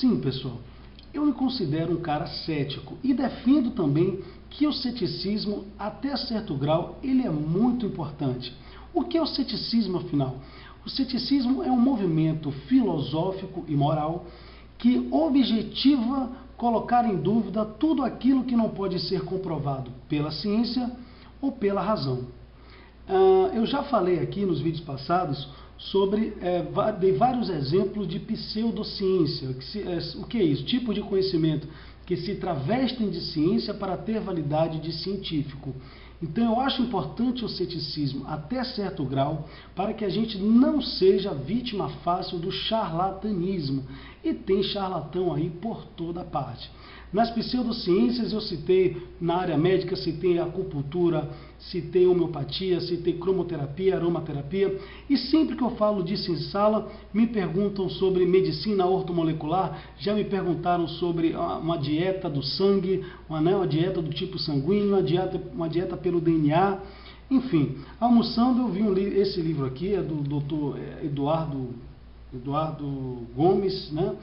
Sim, pessoal, eu me considero um cara cético e defendo também que o ceticismo, até certo grau, ele é muito importante. O que é o ceticismo, afinal? O ceticismo é um movimento filosófico e moral que objetiva colocar em dúvida tudo aquilo que não pode ser comprovado pela ciência ou pela razão. Eu já falei aqui nos vídeos passados sobre, dei vários exemplos de pseudociência. O que é isso? Tipo de conhecimento que se travestem de ciência para ter validade de científico. Então eu acho importante o ceticismo até certo grau para que a gente não seja vítima fácil do charlatanismo. E tem charlatão aí por toda parte. Nas pseudociências eu citei, na área médica, citei acupuntura, citei homeopatia, citei cromoterapia, aromaterapia. E sempre que eu falo disso em sala, me perguntam sobre medicina ortomolecular, já me perguntaram sobre uma dieta do sangue, uma dieta do tipo sanguíneo, uma dieta pelo DNA. Enfim, almoçando eu vi esse livro aqui, é do Dr. Eduardo Gomes, né?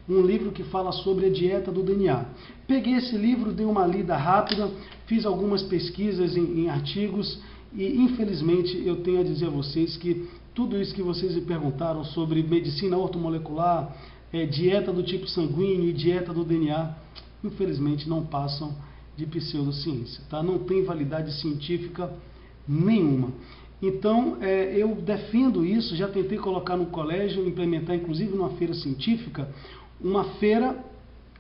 Um livro que fala sobre a dieta do DNA. Peguei esse livro, dei uma lida rápida, fiz algumas pesquisas em artigos e, infelizmente, eu tenho a dizer a vocês que tudo isso que vocês me perguntaram sobre medicina ortomolecular, dieta do tipo sanguíneo e dieta do DNA, infelizmente não passam de pseudociência, tá? Não tem validade científica nenhuma. Então, eu defendo isso, já tentei colocar no colégio, implementar inclusive numa feira científica, uma feira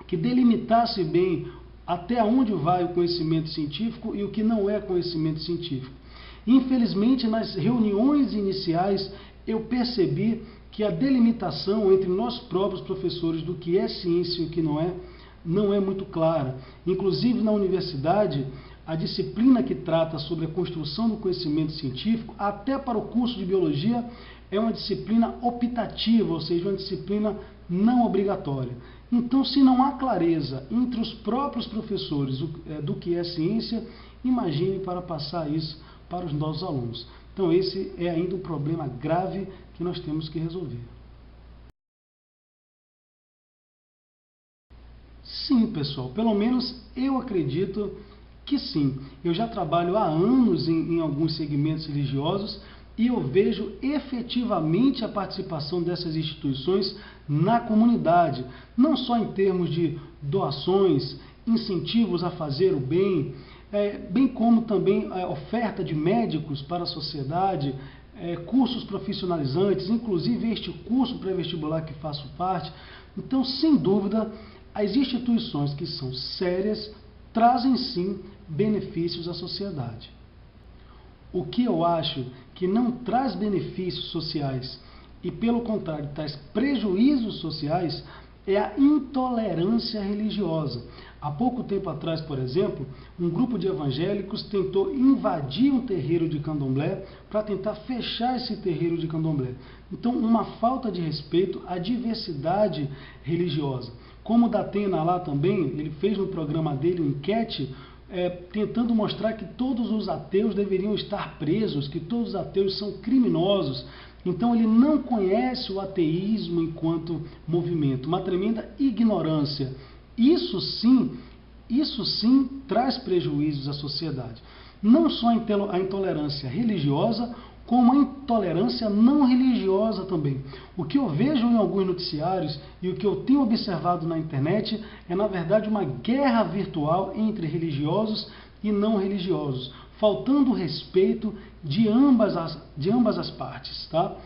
que delimitasse bem até onde vai o conhecimento científico e o que não é conhecimento científico. Infelizmente, nas reuniões iniciais, eu percebi que a delimitação entre nós próprios professores do que é ciência e o que não é muito clara. Inclusive, na universidade, a disciplina que trata sobre a construção do conhecimento científico, até para o curso de biologia, é uma disciplina optativa, ou seja, uma disciplina não obrigatória. Então, se não há clareza entre os próprios professores do que é ciência, imagine para passar isso para os nossos alunos. Então, esse é ainda um problema grave que nós temos que resolver. Sim, pessoal, pelo menos eu acredito que sim. Eu já trabalho há anos em alguns segmentos religiosos e eu vejo efetivamente a participação dessas instituições na comunidade, não só em termos de doações, incentivos a fazer o bem, bem como também a oferta de médicos para a sociedade, cursos profissionalizantes, inclusive este curso pré-vestibular que faço parte. Então, sem dúvida, as instituições que são sérias trazem sim benefícios à sociedade. O que eu acho que não traz benefícios sociais e, pelo contrário, traz prejuízos sociais é a intolerância religiosa. Há pouco tempo atrás, por exemplo, um grupo de evangélicos tentou invadir um terreiro de candomblé para tentar fechar esse terreiro de candomblé. Então, uma falta de respeito à diversidade religiosa. Como o Datena lá também, ele fez no programa dele uma enquete tentando mostrar que todos os ateus deveriam estar presos, que todos os ateus são criminosos. Então ele não conhece o ateísmo enquanto movimento, uma tremenda ignorância. Isso sim traz prejuízos à sociedade. Não só a intolerância religiosa, como a intolerância não religiosa também. O que eu vejo em alguns noticiários e o que eu tenho observado na internet é, na verdade, uma guerra virtual entre religiosos e não religiosos, faltando respeito de ambas as partes. Tá?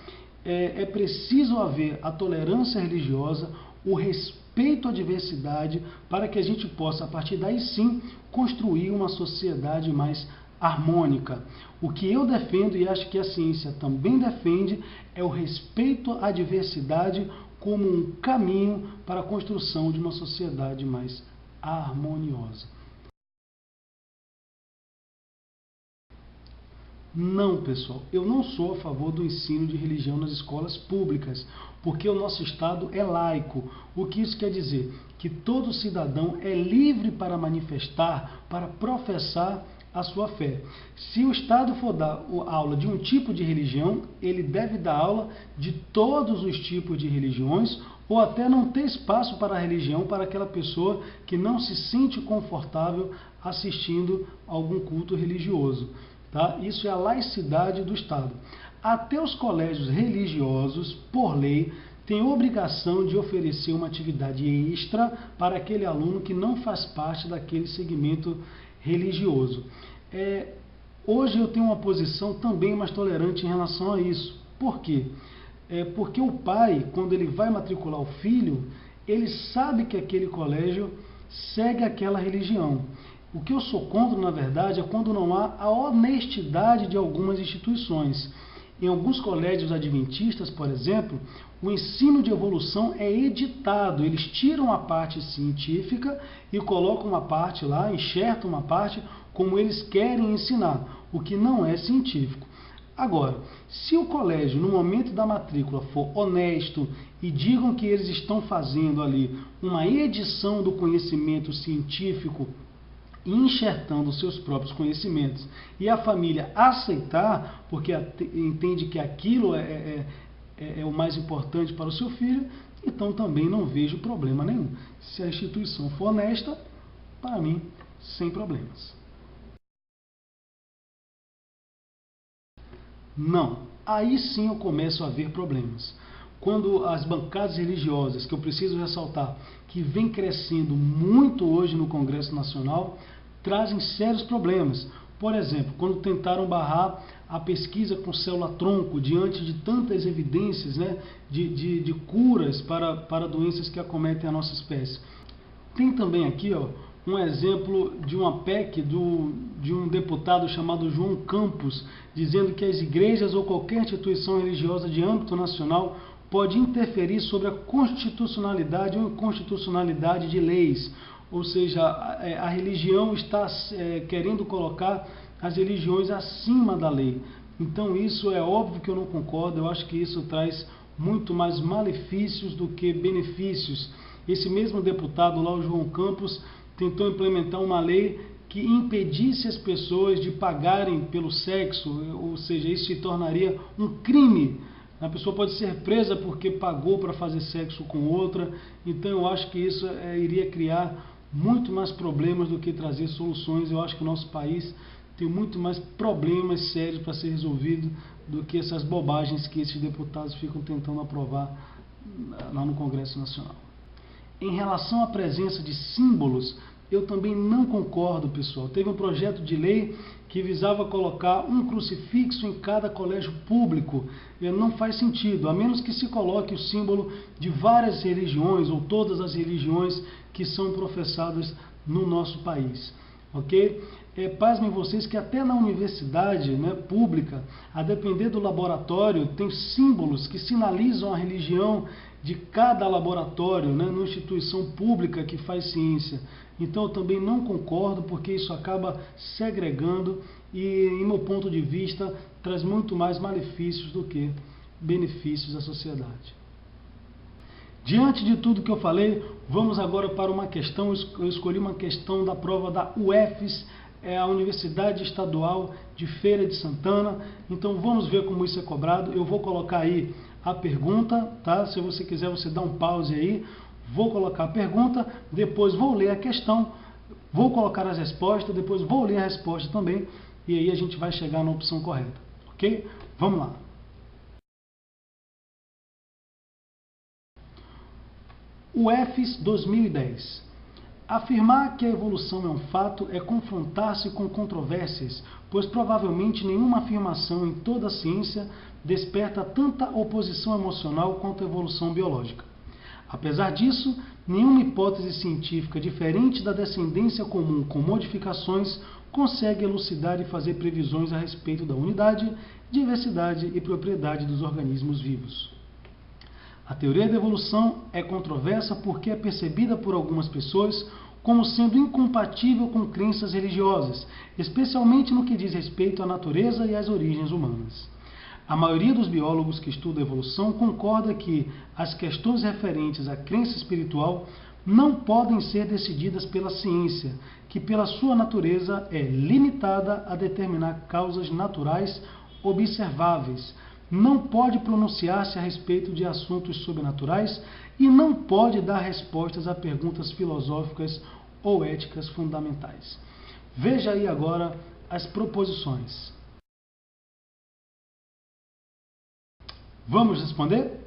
É preciso haver a tolerância religiosa, o respeito à diversidade, para que a gente possa, a partir daí sim, construir uma sociedade mais harmônica. O que eu defendo, e acho que a ciência também defende, é o respeito à diversidade como um caminho para a construção de uma sociedade mais harmoniosa. Não, pessoal, eu não sou a favor do ensino de religião nas escolas públicas, porque o nosso Estado é laico. O que isso quer dizer? Que todo cidadão é livre para manifestar, para professar a sua fé. Se o Estado for dar aula de um tipo de religião, ele deve dar aula de todos os tipos de religiões, ou até não ter espaço para a religião para aquela pessoa que não se sente confortável assistindo a algum culto religioso. Tá? Isso é a laicidade do Estado. Até os colégios religiosos, por lei, têm obrigação de oferecer uma atividade extra para aquele aluno que não faz parte daquele segmento religioso. Hoje eu tenho uma posição também mais tolerante em relação a isso. Por quê? Porque o pai, quando ele vai matricular o filho, ele sabe que aquele colégio segue aquela religião. O que eu sou contra, na verdade, é quando não há a honestidade de algumas instituições. Em alguns colégios adventistas, por exemplo, o ensino de evolução é editado. Eles tiram a parte científica e colocam uma parte lá, enxertam uma parte como eles querem ensinar, o que não é científico. Agora, se o colégio, no momento da matrícula, for honesto e digam que eles estão fazendo ali uma edição do conhecimento científico e enxertando os seus próprios conhecimentos, e a família aceitar, porque entende que aquilo é o mais importante para o seu filho, então também não vejo problema nenhum. Se a instituição for honesta, para mim, sem problemas. Não, aí sim eu começo a ver problemas. Quando as bancadas religiosas, que eu preciso ressaltar, que vem crescendo muito hoje no Congresso Nacional, trazem sérios problemas. Por exemplo, quando tentaram barrar a pesquisa com célula-tronco diante de tantas evidências, né, de curas para doenças que acometem a nossa espécie. Tem também aqui um exemplo de uma PEC de um deputado chamado João Campos, dizendo que as igrejas ou qualquer instituição religiosa de âmbito nacional pode interferir sobre a constitucionalidade ou inconstitucionalidade de leis. Ou seja, a religião está querendo colocar as religiões acima da lei. Então isso é óbvio que eu não concordo, eu acho que isso traz muito mais malefícios do que benefícios. Esse mesmo deputado lá, o João Campos, tentou implementar uma lei que impedisse as pessoas de pagarem pelo sexo, ou seja, isso se tornaria um crime. A pessoa pode ser presa porque pagou para fazer sexo com outra. Então eu acho que isso iria criar muito mais problemas do que trazer soluções. Eu acho que o nosso país tem muito mais problemas sérios para ser resolvido do que essas bobagens que esses deputados ficam tentando aprovar lá no Congresso Nacional. Em relação à presença de símbolos, eu também não concordo, pessoal. Teve um projeto de lei que visava colocar um crucifixo em cada colégio público. Não faz sentido, a menos que se coloque o símbolo de várias religiões ou todas as religiões que são professadas no nosso país. Ok? Pasmem vocês que até na universidade, né, pública, a depender do laboratório, tem símbolos que sinalizam a religião de cada laboratório, né, numa instituição pública que faz ciência. Então eu também não concordo, porque isso acaba segregando e, em meu ponto de vista, traz muito mais malefícios do que benefícios à sociedade. Diante de tudo que eu falei, vamos agora para uma questão. Eu escolhi uma questão da prova da UFES, a Universidade Estadual de Feira de Santana. Então vamos ver como isso é cobrado. Eu vou colocar aí a pergunta, tá? Se você quiser, você dá um pause aí. Vou colocar a pergunta, depois vou ler a questão, vou colocar as respostas, depois vou ler a resposta também, e aí a gente vai chegar na opção correta, ok? Vamos lá. UFES 2010. Afirmar que a evolução é um fato é confrontar-se com controvérsias, pois provavelmente nenhuma afirmação em toda a ciência desperta tanta oposição emocional quanto a evolução biológica. Apesar disso, nenhuma hipótese científica diferente da descendência comum com modificações consegue elucidar e fazer previsões a respeito da unidade, diversidade e propriedade dos organismos vivos. A teoria da evolução é controversa porque é percebida por algumas pessoas como sendo incompatível com crenças religiosas, especialmente no que diz respeito à natureza e às origens humanas. A maioria dos biólogos que estudam a evolução concorda que as questões referentes à crença espiritual não podem ser decididas pela ciência, que pela sua natureza é limitada a determinar causas naturais observáveis, não pode pronunciar-se a respeito de assuntos sobrenaturais e não pode dar respostas a perguntas filosóficas ou éticas fundamentais. Veja aí agora as proposições. Vamos responder?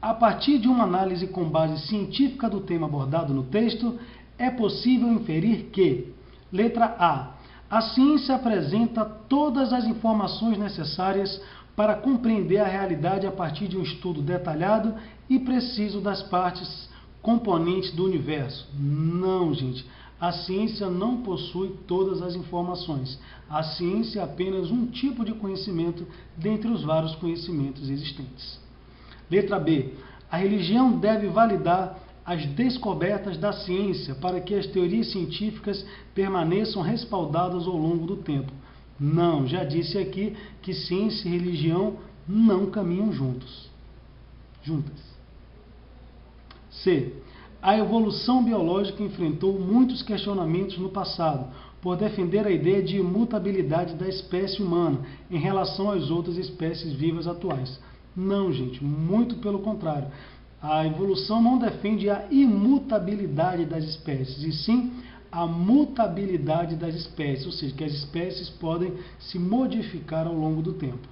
A partir de uma análise com base científica do tema abordado no texto, é possível inferir que: letra A. A ciência apresenta todas as informações necessárias para compreender a realidade a partir de um estudo detalhado e preciso das partes componentes do universo. Não, gente. A ciência não possui todas as informações. A ciência é apenas um tipo de conhecimento dentre os vários conhecimentos existentes. Letra B. A religião deve validar as descobertas da ciência para que as teorias científicas permaneçam respaldadas ao longo do tempo. Não, já disse aqui que ciência e religião não caminham juntas. C. A evolução biológica enfrentou muitos questionamentos no passado, por defender a ideia de imutabilidade da espécie humana em relação às outras espécies vivas atuais. Não, gente, muito pelo contrário. A evolução não defende a imutabilidade das espécies, e sim a mutabilidade das espécies, ou seja, que as espécies podem se modificar ao longo do tempo.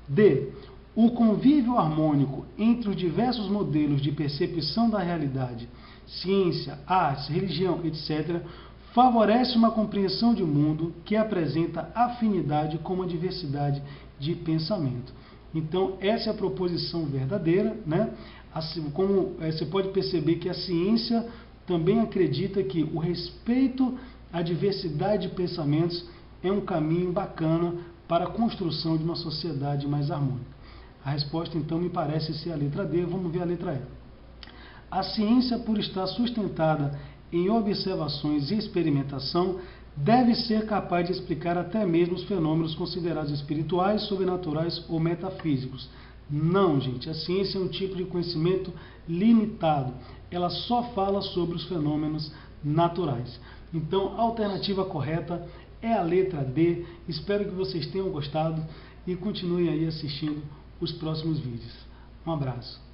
D. O convívio harmônico entre os diversos modelos de percepção da realidade, ciência, artes, religião, etc., favorece uma compreensão de mundo que apresenta afinidade com uma diversidade de pensamento. Então, essa é a proposição verdadeira, né? Assim, como você pode perceber que a ciência também acredita que o respeito à diversidade de pensamentos é um caminho bacana para a construção de uma sociedade mais harmônica. A resposta, então, me parece ser a letra D. Vamos ver a letra E. A ciência, por estar sustentada em observações e experimentação, deve ser capaz de explicar até mesmo os fenômenos considerados espirituais, sobrenaturais ou metafísicos. Não, gente, a ciência é um tipo de conhecimento limitado. Ela só fala sobre os fenômenos naturais. Então, a alternativa correta é a letra D. Espero que vocês tenham gostado e continuem aí assistindo os próximos vídeos. Um abraço.